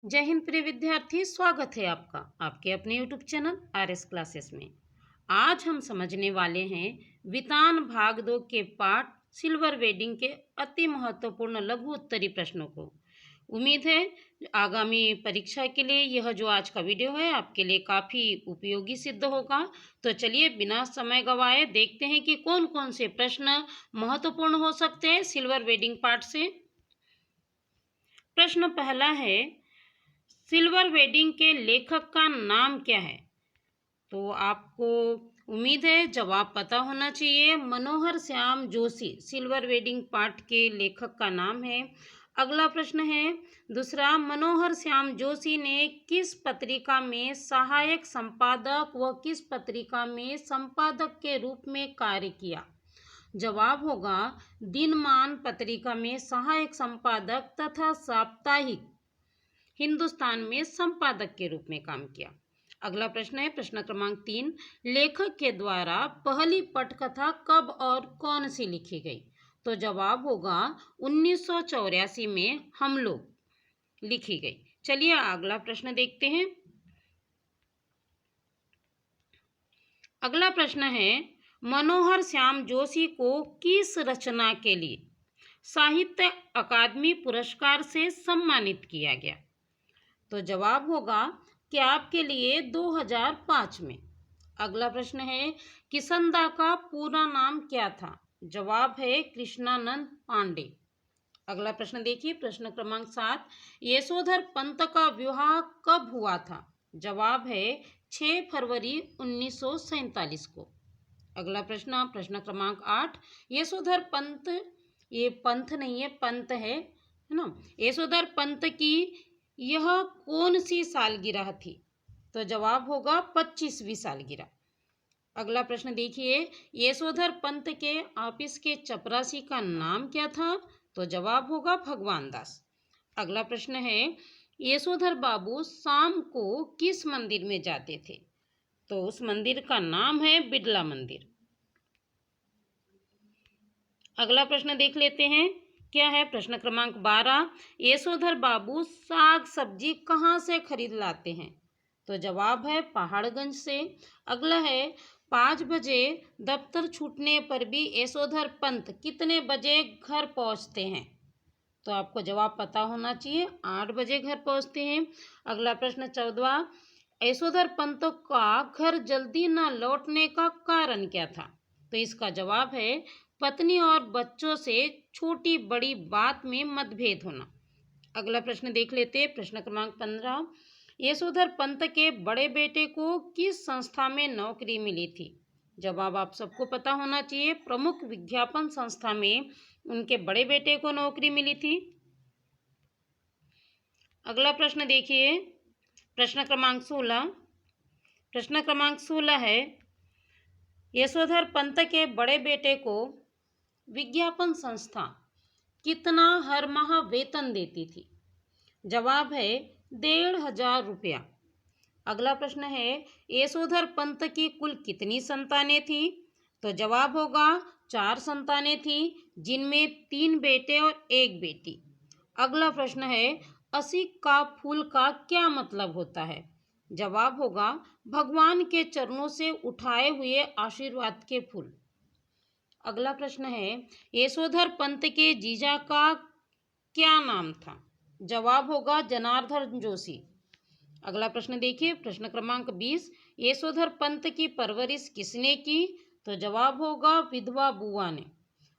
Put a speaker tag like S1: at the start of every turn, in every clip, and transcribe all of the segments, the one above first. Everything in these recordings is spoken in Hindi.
S1: जय हिंद प्रिय विद्यार्थी, स्वागत है आपका आपके अपने यूट्यूब चैनल RS क्लासेस में। आज हम समझने वाले हैं वितान भाग 2 के पाठ सिल्वर वेडिंग के अति महत्वपूर्ण लघु उत्तरी प्रश्नों को। उम्मीद है आगामी परीक्षा के लिए यह जो आज का वीडियो है आपके लिए काफ़ी उपयोगी सिद्ध होगा। तो चलिए बिना समय गवाए देखते हैं कि कौन कौन से प्रश्न महत्वपूर्ण हो सकते हैं सिल्वर वेडिंग पाठ से। प्रश्न पहला है, सिल्वर वेडिंग के लेखक का नाम क्या है? तो आपको उम्मीद है जवाब पता होना चाहिए। मनोहर श्याम जोशी सिल्वर वेडिंग पाठ के लेखक का नाम है। अगला प्रश्न है दूसरा, मनोहर श्याम जोशी ने किस पत्रिका में सहायक संपादक व किस पत्रिका में संपादक के रूप में कार्य किया? जवाब होगा दिनमान पत्रिका में सहायक संपादक तथा साप्ताहिक हिंदुस्तान में संपादक के रूप में काम किया। अगला प्रश्न है प्रश्न क्रमांक 3, लेखक के द्वारा पहली पटकथा कब और कौन सी लिखी गई? तो जवाब होगा 1984 में हम लोग लिखी गई। चलिए अगला प्रश्न देखते हैं। अगला प्रश्न है, मनोहर श्याम जोशी को किस रचना के लिए साहित्य अकादमी पुरस्कार से सम्मानित किया गया? तो जवाब होगा कि आपके लिए 2005 में। अगला प्रश्न है, किसंदा का पूरा नाम क्या था? जवाब है कृष्णानंद पांडे। अगला प्रश्न देखिए प्रश्न क्रमांक 7, यशोधर पंत का विवाह कब हुआ था? जवाब है 6 फरवरी 1947 को। अगला प्रश्न प्रश्न क्रमांक 8, यशोधर पंत, ये पंथ नहीं है पंत है ना, यशोधर पंत की यह कौन सी सालगिरह थी? तो जवाब होगा 25वीं सालगिरह। अगला प्रश्न देखिए, यशोधर पंत के ऑफिस के चपरासी का नाम क्या था? तो जवाब होगा भगवान दास। अगला प्रश्न है, यशोधर बाबू शाम को किस मंदिर में जाते थे? तो उस मंदिर का नाम है बिड़ला मंदिर। अगला प्रश्न देख लेते हैं क्या है प्रश्न क्रमांक 12, यशोधर बाबू साग सब्जी कहाँ से खरीद लाते हैं? तो जवाब है पहाड़गंज से। अगला है, 5 बजे दफ्तर छूटने पर भी यशोधर पंत कितने बजे घर पहुँचते हैं? तो आपको जवाब पता होना चाहिए, 8 बजे घर पहुँचते हैं। अगला प्रश्न 14, यशोधर पंत का घर जल्दी न लौटने का कारण क्या था? तो इसका जवाब है पत्नी और बच्चों से छोटी बड़ी बात में मतभेद होना। अगला प्रश्न देख लेते हैं प्रश्न क्रमांक 15, यशोधर पंत के बड़े बेटे को किस संस्था में नौकरी मिली थी? जवाब आप सबको पता होना चाहिए, प्रमुख विज्ञापन संस्था में उनके बड़े बेटे को नौकरी मिली थी। अगला प्रश्न देखिए प्रश्न क्रमांक 16, प्रश्न क्रमांक 16 है, यशोधर पंत के बड़े बेटे को विज्ञापन संस्था कितना हर माह वेतन देती थी? जवाब है 1500 रुपया। अगला प्रश्न है, यशोधर पंत की कुल कितनी संतानें थी? तो जवाब होगा 4 संतानें थी, जिनमें 3 बेटे और 1 बेटी। अगला प्रश्न है, असिक का फूल का क्या मतलब होता है? जवाब होगा भगवान के चरणों से उठाए हुए आशीर्वाद के फूल। अगला प्रश्न है, यशोधर पंत के जीजा का क्या नाम था? जवाब होगा जनार्दन जोशी। अगला प्रश्न देखिए प्रश्न क्रमांक 20, यशोधर पंत की परवरिश किसने की? तो जवाब होगा विधवा बुआ ने।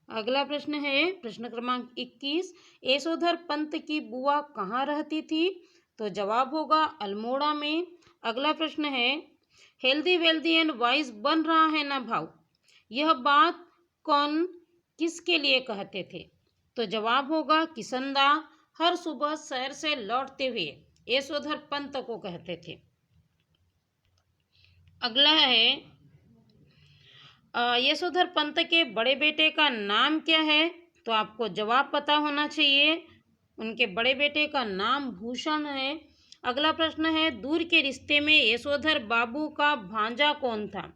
S1: अगला प्रश्न है प्रश्न क्रमांक 21, यशोधर पंत की बुआ कहाँ रहती थी? तो जवाब होगा अल्मोड़ा में। अगला प्रश्न है, हेल्दी वेल्दी एंड वाइज बन रहा है ना भाव, यह बात कौन किसके लिए कहते थे? तो जवाब होगा किसंदा हर सुबह शहर से लौटते हुए यशोधर पंत को कहते थे। अगला है, यशोधर पंत के बड़े बेटे का नाम क्या है? तो आपको जवाब पता होना चाहिए, उनके बड़े बेटे का नाम भूषण है। अगला प्रश्न है, दूर के रिश्ते में यशोधर बाबू का भांजा कौन था?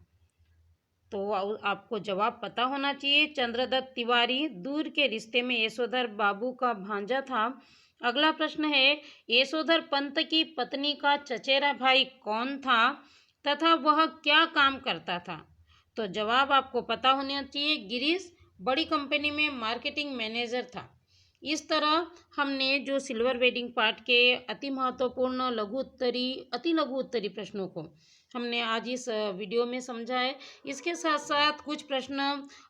S1: तो आपको जवाब पता होना चाहिए, चंद्रदत्त तिवारी दूर के रिश्ते में यशोधर बाबू का भांजा था। अगला प्रश्न है, यशोधर पंत की पत्नी का चचेरा भाई कौन था तथा वह क्या काम करता था? तो जवाब आपको पता होना चाहिए, गिरीश बड़ी कंपनी में मार्केटिंग मैनेजर था। इस तरह हमने जो सिल्वर वेडिंग पार्ट के अति महत्वपूर्ण अति लघु उत्तरी प्रश्नों को हमने आज इस वीडियो में समझा है। इसके साथ साथ कुछ प्रश्न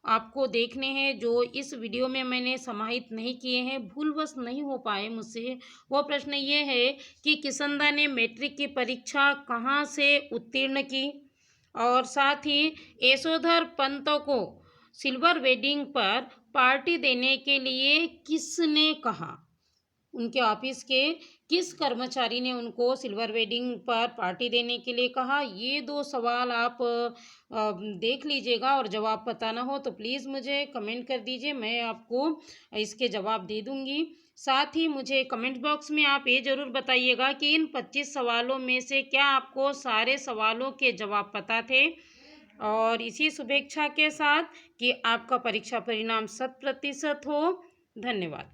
S1: आपको देखने हैं जो इस वीडियो में मैंने समाहित नहीं किए हैं, भूलवश नहीं हो पाए मुझसे। वो प्रश्न ये है कि किसंदा ने मैट्रिक की परीक्षा कहाँ से उत्तीर्ण की, और साथ ही यशोधर पंत को सिल्वर वेडिंग पर पार्टी देने के लिए किसने कहा, उनके ऑफिस के किस कर्मचारी ने उनको सिल्वर वेडिंग पर पार्टी देने के लिए कहा। ये दो सवाल आप देख लीजिएगा, और जवाब पता ना हो तो प्लीज़ मुझे कमेंट कर दीजिए, मैं आपको इसके जवाब दे दूंगी। साथ ही मुझे कमेंट बॉक्स में आप ये ज़रूर बताइएगा कि इन 25 सवालों में से क्या आपको सारे सवालों के जवाब पता थे। और इसी शुभेच्छा के साथ कि आपका परीक्षा परिणाम 100% हो। धन्यवाद।